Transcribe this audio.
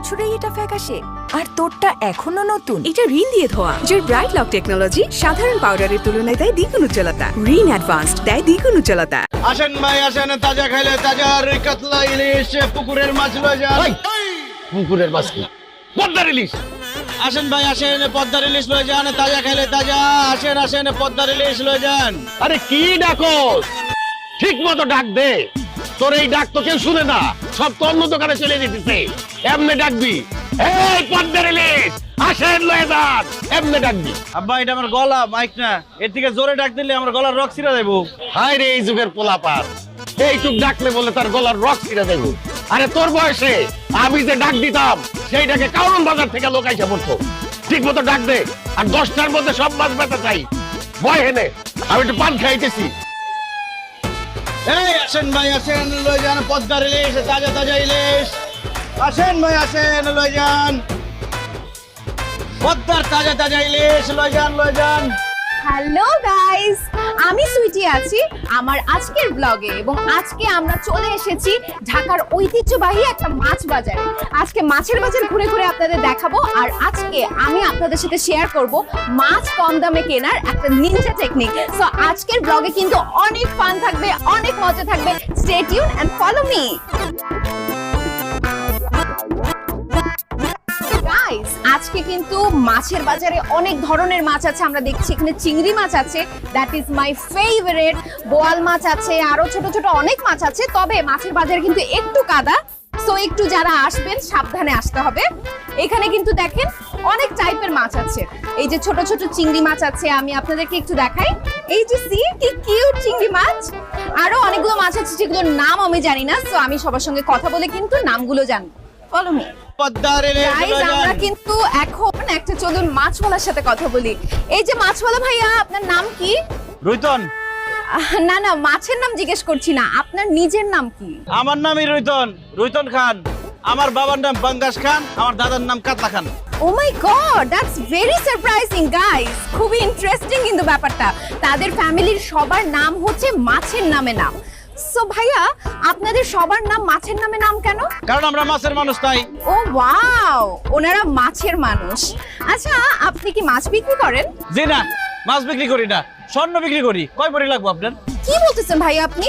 বছরেই এটা ফ্যাকাশে আর তোরটা এখনো নতুন। এটা রিন দিয়ে ধোয়া যার ব্রাইট লক টেকনোলজি সাধারণ পাউডারের তুলনায় দেয় দ্বিগুণ উজ্জ্বলতা। রিন অ্যাডভান্সড দেয় দ্বিগুণ উজ্জ্বলতা। আসেন ভাই আসেন, তাজা খাইলে তাজা রুই কাতলা ইলিশ পুকুরের মাছ লয়ে যান। পুকুরের মাছ কি? পদ্মার ইলিশ। আসেন ভাই আসেন, পদ্মার ইলিশ লয়ে যান, তাজা খাইলে তাজা। আসেন আসেন, পদ্মার ইলিশ লয়ে যান। আরে কি ডাকস? ঠিক মতো ডাক দে। তোর এই ডাক তো কেউ শুনে না, সব তো অন্য দোকানে চলে যেতেছে। এমনি ডাকবি, এই পদ্মার ইলিশ আসেন লয়ে যান, এমনি ডাকবি। আব্বা এটা আমার গলা, মাইক না। এর থেকে জোরে ডাক দিলে আমার গলার রক ছিঁড়া যাবো। হায় রে এই যুগের পোলাপান, এইটুক ডাকলে বলে তার গলার রক ছিঁড়ে দেব। আরে তোর বয়সে আমি যে ডাক দিতাম সেইটাকে কারণ বাজার থেকে লোক আইসা পড়তো। ঠিক মতো ডাক দে, আর 10টার মধ্যে সব মাছ বেচা চাই। ভয় হেনে আমি একটু পান খাইতেছি। এই আসেন ভাই আসেন, লয়ে যান পদ্মার ইলিশ, তাজা তাজা ইলিশ। আসেন ভাই আসেন, লয়ে যান পদ্মার তাজা তাজা ইলিশ, লয়ে যান লয়ে যান। হ্যালো গাইস, আমি সুইটি আছি আমার আজকের ব্লগে এবং আজকে আমরা চলে এসেছি ঢাকার ঐতিহ্যবাহী একটা মাছ বাজারে। আজকে মাছের বাজার ঘুরে ঘুরে আপনাদের দেখাবো, আর আজকে আমি আপনাদের সাথে শেয়ার করব মাছ কম দামে কেনার একটা নিনজা টেকনিক। সো আজকের ব্লগে কিন্তু অনেক ফান থাকবে, অনেক মজা থাকবে। Stay tune and follow me. Guys, আজকে কিন্তু মাছের বাজারে অনেক ধরনের মাছ আছে। আমরা দেখছি এখানে চিংড়ি মাছ আছে, দ্যাট ইজ মাই ফেভারিট। বোয়াল মাছ আছে, আরো ছোট ছোট অনেক মাছ আছে। তবে মাছের বাজারে কিন্তু একটু কাদা, সো একটু যারা আসবেন সাবধানে আসতে হবে। এখানে কিন্তু দেখেন অনেক টাইপের মাছ আছে। এই যে ছোট ছোট চিংড়ি মাছ আছে, আমি আপনাদেরকে একটু দেখাই। এই যে সি কি কিউট চিংড়ি মাছ। আরো অনেকগুলো মাছ আছে যেগুলোর নাম আমি জানি না, সো আমি সবার সঙ্গে কথা বলে কিন্তু নামগুলো জানবো। Follow me. পদ্মার ইলিশ গাইস, লয়ে আমরা যান। কিন্তু এখন একটা চলুন মাছওয়ালার সাথে কথা বলি। এই যে মাছওয়ালা ভাইয়া, আপনার নাম কি? রুইতন। না না, মাছের নাম জিজ্ঞেস করছি না, আপনার নিজের নাম কি? আমার নামই রুইতন, রুইতন খান। আমার বাবার নাম বাঙ্গাস খান, আমার দাদার নাম Katla Khan. Oh my god, that's very surprising guys. খুবই ইন্টারেস্টিং কিন্তু ব্যাপারটা। তাদের ফ্যামিলির সবার নাম হচ্ছে মাছের নামে নাম। সো ভাইয়া, আপনাদের সবার নাম মাছের নামে নাম কেন? কারণ আমরা মাছের মানুষ তাই। ও ওয়াও, ওনারা মাছের মানুষ। আচ্ছা, আপনি কি মাছ বিক্রি করেন? জি না, মাছ বিক্রি করি না, স্বর্ণ বিক্রি করি। কয় ভরি লাগবো আপনার? কি বলতেছেন ভাইয়া আপনি?